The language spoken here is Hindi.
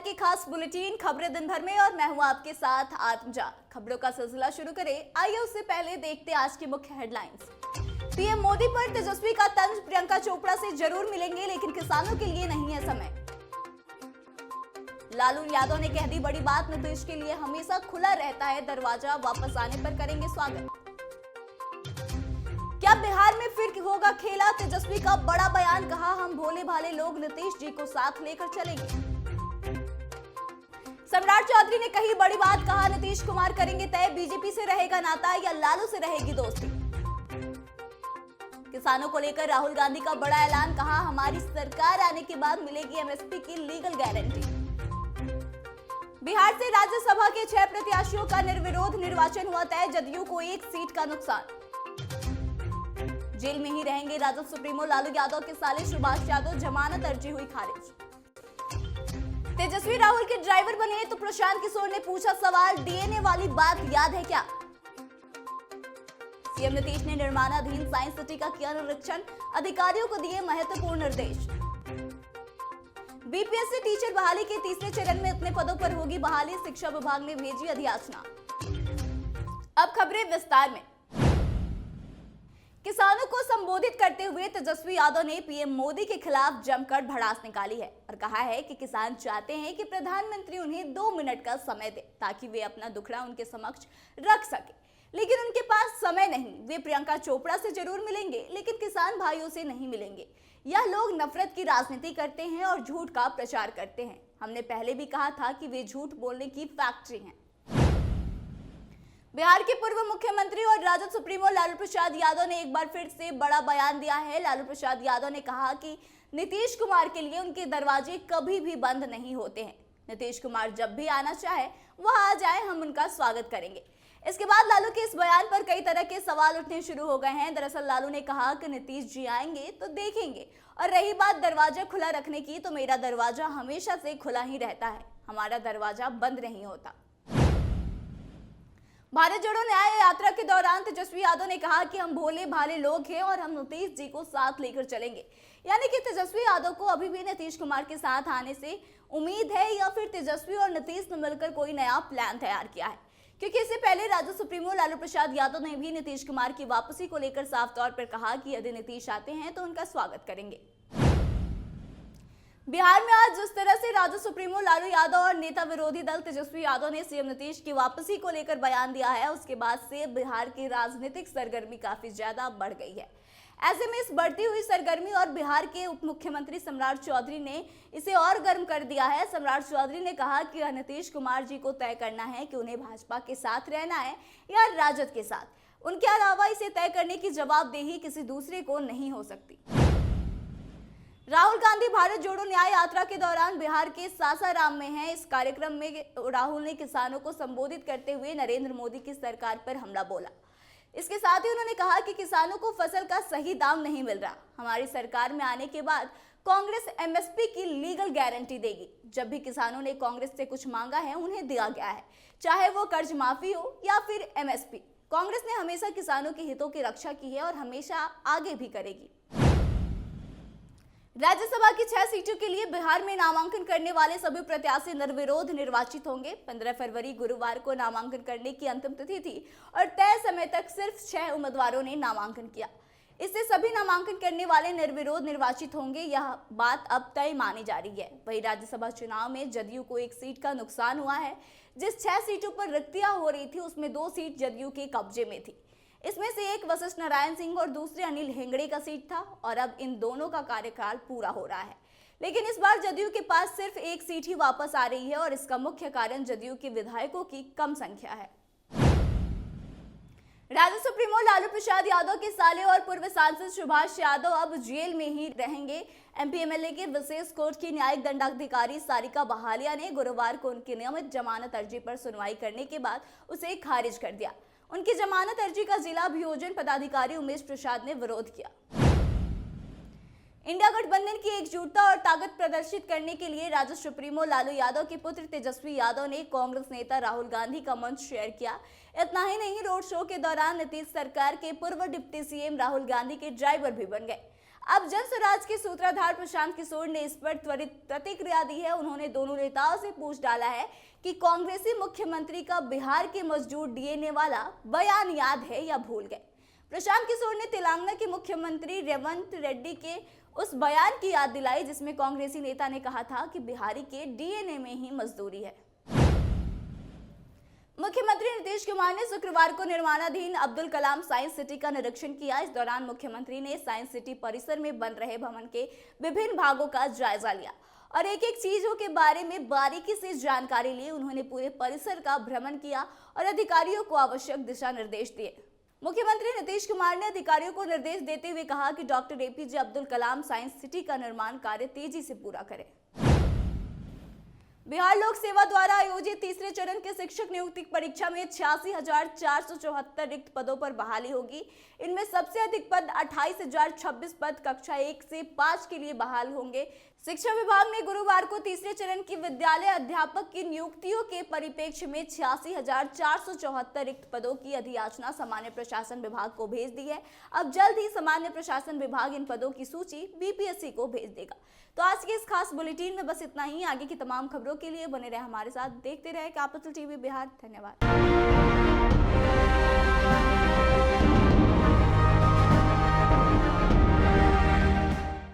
की खास बुलेटिन खबरें दिन भर में और मैं हूं आपके साथ आत्मजा। खबरों का सिलसिला शुरू करें। आइए उससे पहले देखते आज की मुख्य हेडलाइंस। पीएम मोदी पर तेजस्वी का तंज, प्रियंका चोपड़ा से जरूर मिलेंगे लेकिन किसानों के लिए नहीं है समय। लालू यादव ने कह दी बड़ी बात, नीतीश के लिए हमेशा खुला रहता है दरवाजा, वापस आने पर करेंगे स्वागत। क्या बिहार में फिर होगा खेला, तेजस्वी का बड़ा बयान, कहा हम भोले भाले लोग नीतीश जी को साथ लेकर चलेंगे। सम्राट चौधरी ने कही बड़ी बात, कहा नीतीश कुमार करेंगे तय, बीजेपी से रहेगा नाता या लालू से रहेगी दोस्ती। किसानों को लेकर राहुल गांधी का बड़ा ऐलान, कहा हमारी सरकार आने के बाद मिलेगी एमएसपी की लीगल गारंटी। बिहार से राज्यसभा के 6 प्रत्याशियों का निर्विरोध निर्वाचन हुआ तय, जदयू को 1 सीट का नुकसान। जेल में ही रहेंगे राजद सुप्रीमो लालू यादव के साले सुभाष यादव, जमानत अर्जी हुई खारिज। तेजस्वी राहुल के ड्राइवर बने तो प्रशांत किशोर ने पूछा सवाल, डीएनए वाली बात याद है क्या। सीएम नीतीश ने निर्माणाधीन साइंस सिटी का किया निरीक्षण, अधिकारियों को दिए महत्वपूर्ण निर्देश। बीपीएससी टीचर बहाली के तीसरे चरण में इतने पदों पर होगी बहाली, शिक्षा विभाग ने भेजी अधियाचना। अब खबरें विस्तार में। किसानों को संबोधित करते हुए तेजस्वी यादव ने पीएम मोदी के खिलाफ जमकर भड़ास निकाली है और कहा है कि किसान चाहते हैं कि प्रधानमंत्री उन्हें 2 मिनट का समय दे ताकि वे अपना दुखड़ा उनके समक्ष रख सके, लेकिन उनके पास समय नहीं। वे प्रियंका चोपड़ा से जरूर मिलेंगे लेकिन किसान भाइयों से नहीं मिलेंगे। यह लोग नफरत की राजनीति करते हैं और झूठ का प्रचार करते हैं। हमने पहले भी कहा था कि वे झूठ बोलने की फैक्ट्री हैं। बिहार के पूर्व मुख्यमंत्री और राजद सुप्रीमो लालू प्रसाद यादव ने एक बार फिर से बड़ा बयान दिया है। लालू प्रसाद यादव ने कहा कि नीतीश कुमार के लिए उनके दरवाजे कभी भी बंद नहीं होते हैं। नीतीश कुमार जब भी आना चाहे वह आ जाए, हम उनका स्वागत करेंगे। इसके बाद लालू के इस बयान पर कई तरह के सवाल उठने शुरू हो गए हैं। दरअसल लालू ने कहा कि नीतीश जी आएंगे तो देखेंगे, और रही बात दरवाजा खुला रखने की, तो मेरा दरवाजा हमेशा से खुला ही रहता है, हमारा दरवाजा बंद नहीं होता। भारत जोड़ो न्याय यात्रा के दौरान तेजस्वी यादव ने कहा कि हम भोले भाले लोग हैं और हम नीतीश जी को साथ लेकर चलेंगे। यानी कि तेजस्वी यादव को अभी भी नीतीश कुमार के साथ आने से उम्मीद है या फिर तेजस्वी और नीतीश ने मिलकर कोई नया प्लान तैयार किया है, क्योंकि इससे पहले राजद सुप्रीमो लालू प्रसाद यादव ने भी नीतीश कुमार की वापसी को लेकर साफ तौर पर कहा कि यदि नीतीश आते हैं तो उनका स्वागत करेंगे। बिहार में आज जिस तरह से राजद सुप्रीमो लालू यादव और नेता विरोधी दल तेजस्वी यादव ने सीएम नीतीश की वापसी को लेकर बयान दिया है, उसके बाद से बिहार की राजनीतिक सरगर्मी काफी ज्यादा बढ़ गई है। ऐसे में इस बढ़ती हुई सरगर्मी और बिहार के उप मुख्यमंत्री सम्राट चौधरी ने इसे और गर्म कर दिया है। सम्राट चौधरी ने कहा कि नीतीश कुमार जी को तय करना है कि उन्हें भाजपा के साथ रहना है या राजद के साथ। उनके अलावा इसे तय करने की जवाबदेही किसी दूसरे को नहीं हो सकती। राहुल गांधी भारत जोड़ो न्याय यात्रा के दौरान बिहार के सासाराम में हैं। इस कार्यक्रम में राहुल ने किसानों को संबोधित करते हुए नरेंद्र मोदी की सरकार पर हमला बोला। इसके साथ ही उन्होंने कहा कि किसानों को फसल का सही दाम नहीं मिल रहा। हमारी सरकार में आने के बाद कांग्रेस एमएसपी की लीगल गारंटी देगी। जब भी किसानों ने कांग्रेस से कुछ मांगा है उन्हें दिया गया है, चाहे वो कर्ज माफी हो या फिर एमएसपी। कांग्रेस ने हमेशा किसानों के हितों की रक्षा की है और हमेशा आगे भी करेगी। राज्यसभा की 6 सीटों के लिए बिहार में नामांकन करने वाले सभी प्रत्याशी निर्विरोध निर्वाचित होंगे। 15 फरवरी गुरुवार को नामांकन करने की अंतिम तिथि थी और तय समय तक सिर्फ 6 उम्मीदवारों ने नामांकन किया। इससे सभी नामांकन करने वाले निर्विरोध निर्वाचित होंगे, यह बात अब तय मानी जा रही है। वहीं राज्यसभा चुनाव में जदयू को 1 सीट का नुकसान हुआ है। जिस 6 सीटों पर रिक्तियां हो रही थी उसमें 2 सीट जदयू के कब्जे में थी। इसमें से एक वशिष्ठ नारायण सिंह और दूसरे अनिल हेगड़े का सीट था और अब इन दोनों का कार्यकाल पूरा हो रहा है। लेकिन इस बार जदयू के पास सिर्फ 1 सीट ही वापस आ रही है और इसका मुख्य कारण जदयू के विधायकों की कम संख्या है। राजद सुप्रीमो लालू प्रसाद यादव के साले और पूर्व सांसद सुभाष यादव अब जेल में ही रहेंगे। एमपी एमएलए के विशेष कोर्ट की न्यायिक दंडाधिकारी सारिका बहालिया ने गुरुवार को उनकी नियमित जमानत अर्जी पर सुनवाई करने के बाद उसे खारिज कर दिया। उनकी जमानत अर्जी का जिला अभियोजन पदाधिकारी उमेश प्रसाद ने विरोध किया। इंडिया गठबंधन की एकजुटता और ताकत प्रदर्शित करने के लिए राजद सुप्रीमो लालू यादव के पुत्र तेजस्वी यादव ने कांग्रेस नेता राहुल गांधी का मंच शेयर किया। इतना ही नहीं, रोड शो के दौरान नीतीश सरकार के पूर्व डिप्टी सीएम राहुल गांधी के ड्राइवर भी बन गए। अब जन स्वराज के सूत्रधार प्रशांत किशोर ने इस पर त्वरित प्रतिक्रिया दी है। उन्होंने दोनों नेताओं से पूछ डाला है कि कांग्रेसी मुख्यमंत्री का बिहार के मजदूर डीएनए वाला बयान याद है या भूल गए। प्रशांत किशोर ने तेलंगाना के मुख्यमंत्री रेवंत रेड्डी के उस बयान की याद दिलाई जिसमें कांग्रेसी नेता ने कहा था कि बिहारी के डीएनए में ही मजदूरी है। मुख्यमंत्री नीतीश कुमार ने शुक्रवार को निर्माणाधीन अब्दुल कलाम साइंस सिटी का निरीक्षण किया। इस दौरान मुख्यमंत्री ने साइंस सिटी परिसर में बन रहे भवन के विभिन्न भागों का जायजा लिया और एक एक चीजों के बारे में बारीकी से जानकारी ली। उन्होंने पूरे परिसर का भ्रमण किया और अधिकारियों को आवश्यक दिशा निर्देश दिए। मुख्यमंत्री नीतीश कुमार ने अधिकारियों को निर्देश देते हुए कहा कि doctor APJ Abdul Kalam science city का निर्माण कार्य तेजी से पूरा करें। बिहार लोक सेवा द्वारा आयोजित तीसरे चरण के शिक्षक नियुक्ति परीक्षा में 86,474 रिक्त पदों पर बहाली होगी। इनमें सबसे अधिक पद 28,026 पद कक्षा 1 से 5 के लिए बहाल होंगे। शिक्षा विभाग ने गुरुवार को तीसरे चरण की विद्यालय अध्यापक की नियुक्तियों के परिप्रेक्ष्य में 86,474 रिक्त पदों की अधियाचना सामान्य प्रशासन विभाग को भेज दी है। अब जल्द ही सामान्य प्रशासन विभाग इन पदों की सूची बीपीएससी को भेज देगा। तो आज के इस खास बुलेटिन में बस इतना ही। आगे की तमाम खबरों के लिए बने रहे हमारे साथ, देखते रहे कैपिटल टीवी बिहार। धन्यवाद।